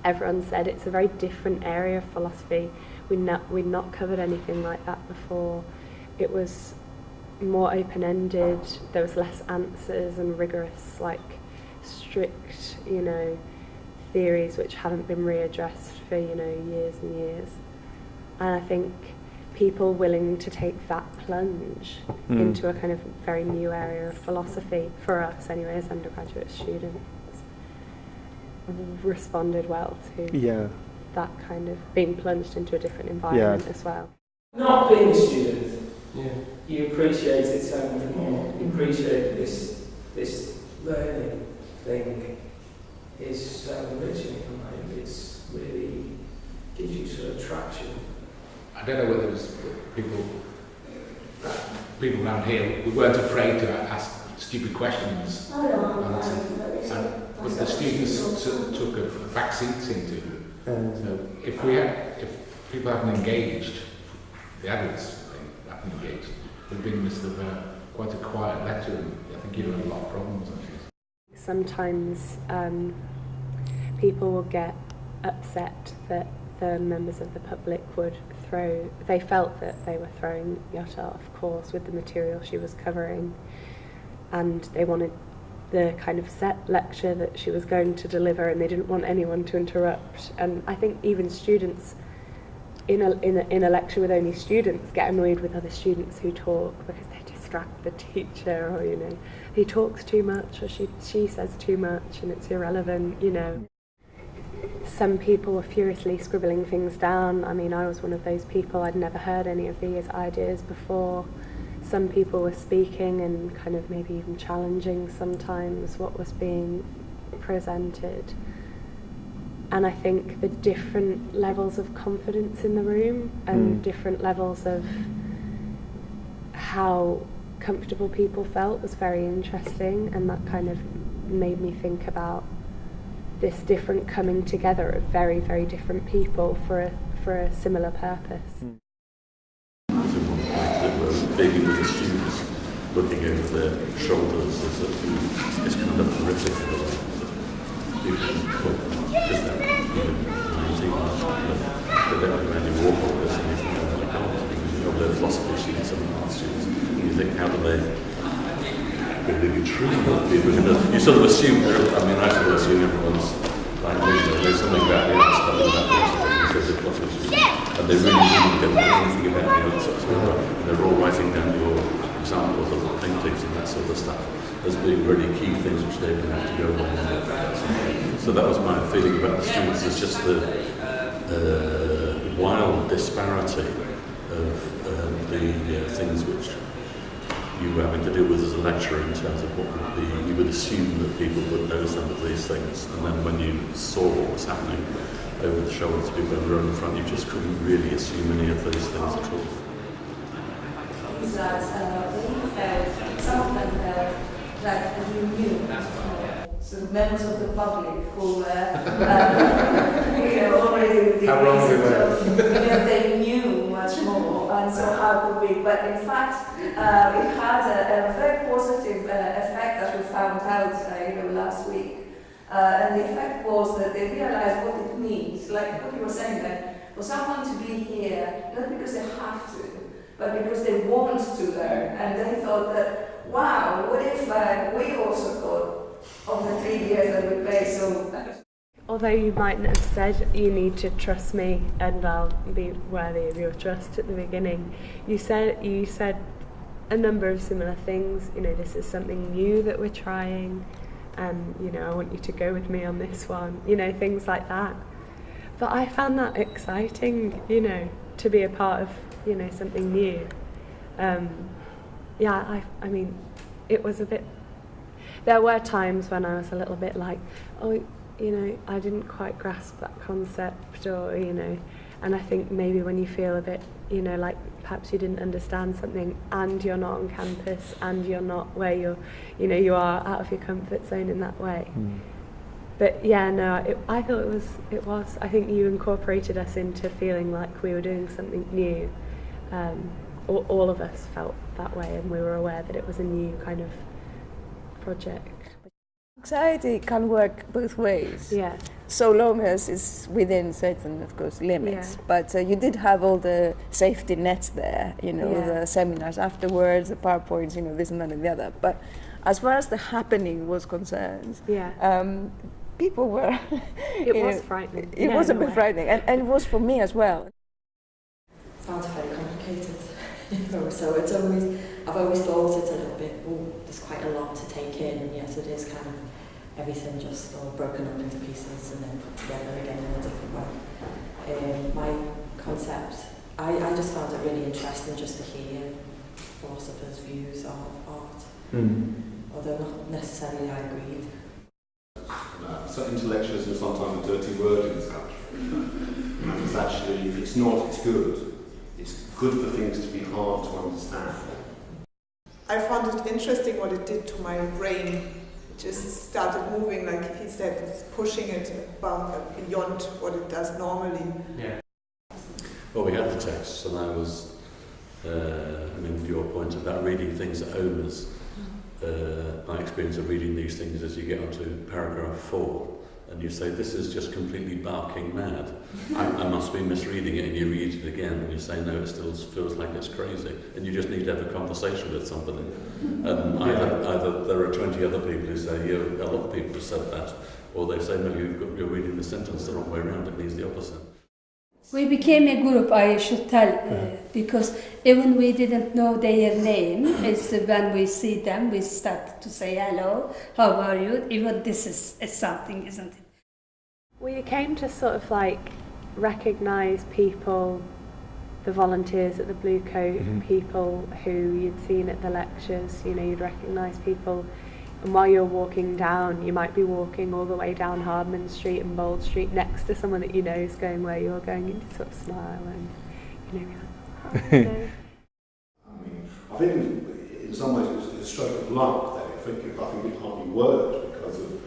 everyone said it's a very different area of philosophy. We'd not covered anything like that before. It was more open-ended, there was less answers and rigorous, like strict, theories which haven't been readdressed for, years and years. And I think people willing to take that plunge into a kind of very new area of philosophy, for us anyway, as undergraduate students, responded well to that kind of being plunged into a different environment as well. Not being a student, you appreciate it so much more. You appreciate this learning thing is so enriching, and it's really gives you sort of traction. I don't know whether it was people around here, we weren't afraid to ask stupid questions. But the students took a back seat into it. So if people haven't engaged, the adults haven't engaged, it would have been quite a quiet lecture, and I think you'd have a lot of problems actually. Sometimes people will get upset that the members of the public they felt that they were throwing Jutta off course with the material she was covering, and they wanted the kind of set lecture that she was going to deliver, and they didn't want anyone to interrupt. And I think even students in a lecture with only students get annoyed with other students who talk because they distract the teacher, or he talks too much, or she says too much and it's irrelevant. Some people were furiously scribbling things down. I mean, I was one of those people. I'd never heard any of these ideas before. Some people were speaking and kind of maybe even challenging sometimes what was being presented. And I think the different levels of confidence in the room and different levels of how comfortable people felt was very interesting, and that kind of made me think about this different coming together of very, very different people for a similar purpose. Maybe with the students looking over their shoulders it's kind of horrific in a way that you can talk about, because they're 19 but then when you walk on this and you think, oh my God, because they're philosophy students and art students, and you think, how do they really be true? You sort of assume, I sort of assume everyone's like me, there's something about the arts stuff and that philosophy, because they're philosophy students, and they really don't know anything about the arts stuff, and they're all writing down your examples of the paintings and that sort of stuff as being really key things which they can have to go along with. So that was my feeling about the students, is just the wild disparity of the things which you were having to deal with as a lecturer in terms of what would be, you would assume that people would know some of these things, and then when you saw what was happening over the shoulders of people who were in front, you just couldn't really assume any of those things at all. That they felt, some of them felt that you knew, so members of the public who were already with the they knew much more, and so how could we? But in fact, it had a very positive effect that we found out last week. And the effect was that they realized what it means, like what you were saying, that for someone to be here, not because they have to, but because they want to learn. And they thought that, wow, what if we also thought of the 3 years that we play, so... Although you mightn't have said, you need to trust me and I'll be worthy of your trust at the beginning, you said a number of similar things. This is something new that we're trying, and I want you to go with me on this one, things like that. But I found that exciting, to be a part of, something new. I mean, it was a bit, there were times when I was a little bit like, I didn't quite grasp that concept, or, and I think maybe when you feel a bit, like perhaps you didn't understand something, and you're not on campus, and you're not where you are out of your comfort zone in that way. But I thought it was, I think you incorporated us into feeling like we were doing something new. All of us felt that way, and we were aware that it was a new kind of project. Anxiety can work both ways. Yeah. so long as it's within certain, of course, limits. Yeah. But you did have all the safety nets there, you know, Yeah. the seminars afterwards, the PowerPoints, you know, this and that and the other. But as far as the happening was concerned, people were... It was frightening. It was a bit frightening, and it was for me as well. I found it very complicated. So it's always, I've always thought it's a little bit, oh, there's quite a lot to take in, and yes, it is kind of everything just all broken up into pieces and then put together again in a different way. My concept, I just found it really interesting just to hear philosophers' views of art, although not necessarily I agreed. So intellectualism is sometimes a dirty word in this country. And it's actually, it's not, it's good. It's good for things to be hard to understand. I found it interesting what it did to my brain. It just started moving, like he said, it's pushing it above, beyond what it does normally. Yeah. Well, we had the texts, and I was, your point about reading things at owners. My experience of reading these things is you get onto paragraph 4 and you say, this is just completely barking mad. I must be misreading it, and you read it again and you say, no, it still feels like it's crazy. And you just need to have a conversation with somebody. Either there are 20 other people who say, yeah, a lot of people have said that, or they say, no, you're reading the sentence the wrong way around, it means the opposite. We became a group, I should tell, because even we didn't know their name. It's when we see them, we start to say hello, how are you? Even this is something, isn't it? We came to sort of like recognise people, the volunteers at the Blue Coat, people who you'd seen at the lectures, you know, you'd recognise people. And while you're walking down, you might be walking all the way down Hardman Street and Bold Street next to someone that you know is going where you're going, and you sort of smile and, you know, you're like, oh, you know. I think in some ways it was a stroke of luck there. I think it hardly worked because of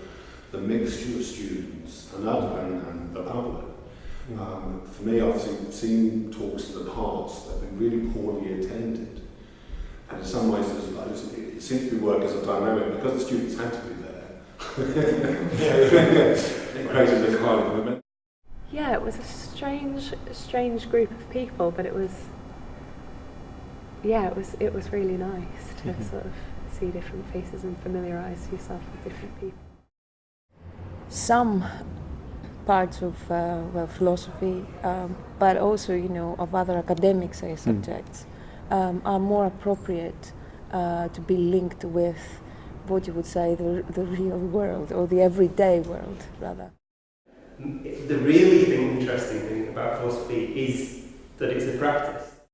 the mixture of students and the public. For me, I've seen talks in the past that have been really poorly attended. And in some ways, it seemed to be working as a dynamic because the students had to be there. It created a kind of momentum. Yeah, it was a strange group of people, but it was really nice to sort of see different faces and familiarise yourself with different people. Some parts of philosophy, but also, you know, of other academic subjects. Are more appropriate to be linked with what you would say the real world, or the everyday world, rather. The really interesting thing about philosophy is that it's a practice.